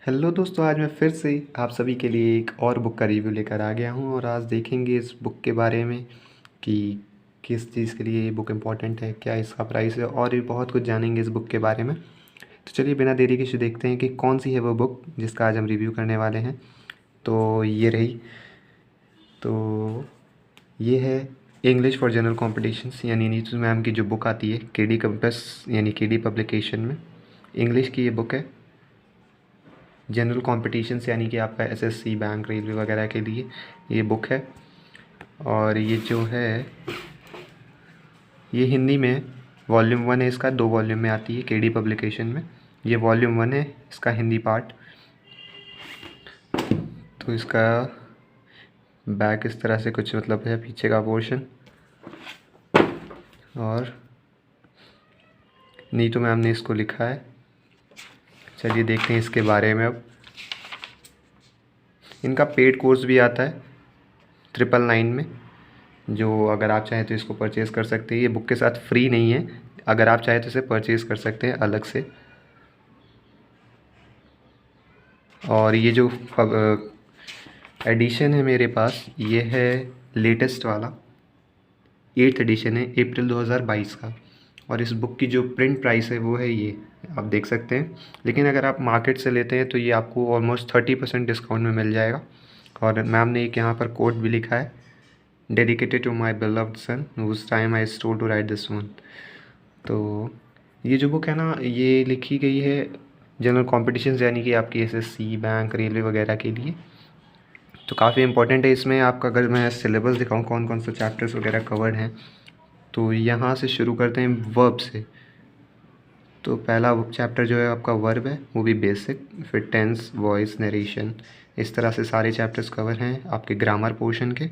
Hello दोस्तों, आज मैं फिर से आप सभी के लिए एक और बुक का रिव्यू लेकर आ गया हूँ और आज देखेंगे इस बुक के बारे में कि किस चीज़ के लिए ये बुक इम्पोर्टेंट है, क्या इसका प्राइस है और भी बहुत कुछ जानेंगे इस बुक के बारे में। तो चलिए बिना देरी के शुरू देखते हैं कि कौन सी है वो बुक जिसका आज हम रिव्यू करने वाले हैं। तो ये रही। तो ये है इंग्लिश फॉर जनरल कॉम्पिटिशन्स यानी नीतू मैम की जो बुक आती है केडी कंपस यानी केडी पब्लिकेशन में। इंग्लिश की ये बुक है। जनरल कॉम्पिटिशन्स यानी कि आपका एसएससी, बैंक, रेलवे वगैरह के लिए ये बुक है। और ये जो है ये हिंदी में वॉल्यूम 1 है, इसका 2 वॉल्यूम में आती है केडी पब्लिकेशन में। ये वॉल्यूम 1 है, इसका हिंदी पार्ट। तो इसका बैक इस तरह से कुछ मतलब है, पीछे का पोर्शन। और नीतू मैम ने इसको लिखा है। चलिए देखते हैं इसके बारे में। अब इनका पेड कोर्स भी आता है 999 में, जो अगर आप चाहें तो इसको परचेज़ कर सकते हैं। ये बुक के साथ फ्री नहीं है, अगर आप चाहें तो इसे परचेज़ कर सकते हैं अलग से। और ये जो एडिशन है मेरे पास, ये है लेटेस्ट वाला, 8th एडिशन है, अप्रैल 2022 का। और इस बुक की जो प्रिंट प्राइस है वो है ये, आप देख सकते हैं। लेकिन अगर आप मार्केट से लेते हैं तो ये आपको ऑलमोस्ट 30% डिस्काउंट में मिल जाएगा। और मैम ने एक यहाँ पर कोड भी लिखा है, dedicated to my beloved son whose time I store to write this one. तो ये जो बुक है ना, ये लिखी गई है जनरल कॉम्पिटिशन्स यानी कि आपकी एसएससी, बैंक, रेलवे वगैरह के लिए। तो काफ़ी इंपॉर्टेंट है। इसमें आपका अगर मैं सिलेबस दिखाऊं कौन कौन से चैप्टर्स वगैरह कवर्ड हैं, तो यहाँ से शुरू करते हैं वर्ब से। तो पहला चैप्टर जो है आपका वर्ब है, वो भी बेसिक। फिर टेंस, वॉइस, नरेशन, इस तरह से सारे चैप्टर्स कवर हैं आपके ग्रामर पोर्शन के।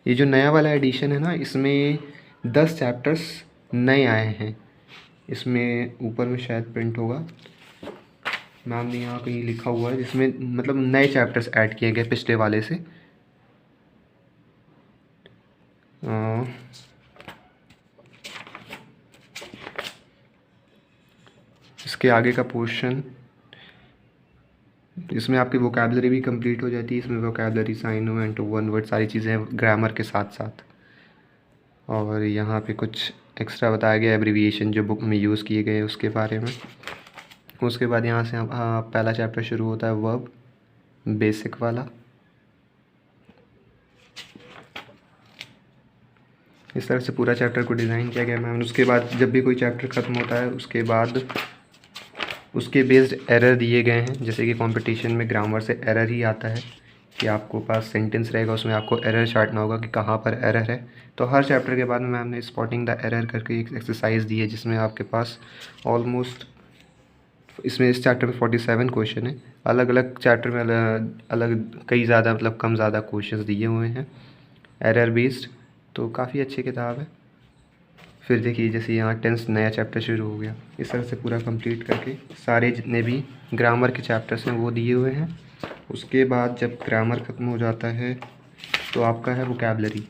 ये जो नया वाला एडिशन है ना, इसमें 10 चैप्टर्स नए आए हैं। इसमें ऊपर में शायद प्रिंट होगा, मैम ने यहाँ कहीं लिखा हुआ है, जिसमें मतलब नए चैप्टर्स ऐड किए गए पिछले वाले से। इसके आगे का पोर्शन, इसमें आपकी वोकैबलरी भी कंप्लीट हो जाती है। इसमें vocabulary, sign and to one word, सारी चीज़ें ग्रामर के साथ साथ। और यहाँ पे कुछ एक्स्ट्रा बताया गया एब्रीविएशन जो बुक में यूज़ किए गए उसके बारे में। उसके बाद यहाँ से पहला चैप्टर शुरू होता है वर्ब, बेसिक वाला। इस तरह से पूरा चैप्टर को डिज़ाइन किया गया मैम। उसके बाद जब भी कोई चैप्टर ख़त्म होता है उसके बाद उसके बेस्ड एरर दिए गए हैं। जैसे कि कंपटीशन में ग्रामर से एरर ही आता है कि आपको पास सेंटेंस रहेगा, उसमें आपको एरर छांटना होगा कि कहाँ पर एरर है। तो हर चैप्टर के बाद में मैम ने स्पॉटिंग द एरर करके एक एक्सरसाइज दी है, जिसमें आपके पास ऑलमोस्ट, इसमें इस चैप्टर में 47 क्वेश्चन है। अलग अलग चैप्टर में अलग कई ज़्यादा मतलब कम ज़्यादा क्वेश्चंस दिए हुए हैं एरर बेस्ड। तो काफ़ी अच्छी किताब है। फिर देखिए जैसे यहाँ टेंस नया चैप्टर शुरू हो गया। इस तरह से पूरा कंप्लीट करके सारे जितने भी ग्रामर के चैप्टर्स हैं वो दिए हुए हैं। उसके बाद जब ग्रामर ख़त्म हो जाता है तो आपका है वोकैबलरी।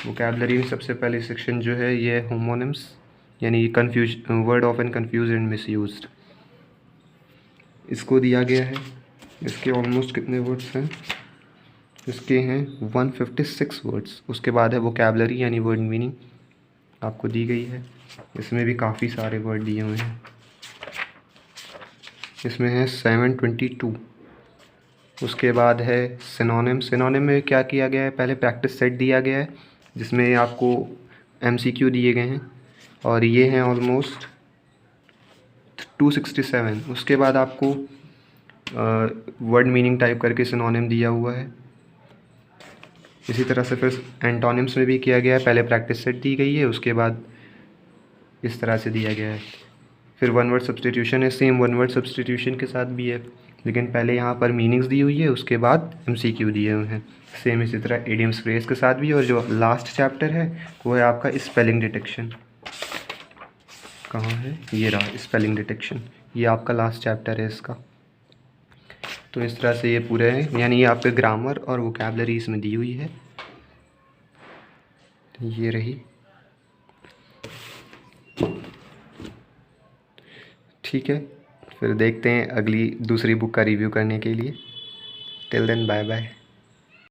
वोकैबलरी में सबसे पहले सेक्शन जो है ये होमोनिम्स यानी confuse word often confuse and misused, इसको दिया गया है। इसके ऑलमोस्ट कितने वर्ड्स हैं, इसके हैं 156 वर्ड्स। उसके बाद है वोकैबलरी यानी वर्ड मीनिंग आपको दी गई है। इसमें भी काफ़ी सारे वर्ड दिए हुए हैं। इसमें है 722। उसके बाद है सिनोनिम। सिनोनिम में क्या किया गया है, पहले प्रैक्टिस सेट दिया गया है जिसमें आपको एमसीक्यू दिए गए हैं और ये हैं ऑलमोस्ट 267। उसके बाद आपको वर्ड मीनिंग टाइप करके सिनोनिम दिया हुआ है। इसी तरह से फिर एंटोनिम्स में भी किया गया है, पहले प्रैक्टिस सेट दी गई है, उसके बाद इस तरह से दिया गया है। फिर वन वर्ड सब्सटीट्यूशन है, सेम वन वर्ड सब्सटीट्यूशन के साथ भी है, लेकिन पहले यहाँ पर मीनिंग्स दी हुई है, उसके बाद एमसीक्यू दिए हुए हैं। सेम इसी तरह इडियम्स फ्रेज के साथ भी। और जो लास्ट चैप्टर है वो है आपका स्पेलिंग डिटेक्शन। कहाँ है, ये रहा स्पेलिंग डिटेक्शन, ये आपका लास्ट चैप्टर है इसका। तो इस तरह से ये पूरे हैं, यानी ये आपके ग्रामर और वोकैबलरी इसमें दी हुई है। ये रही, ठीक है। फिर देखते हैं अगली दूसरी बुक का रिव्यू करने के लिए। Till then bye bye.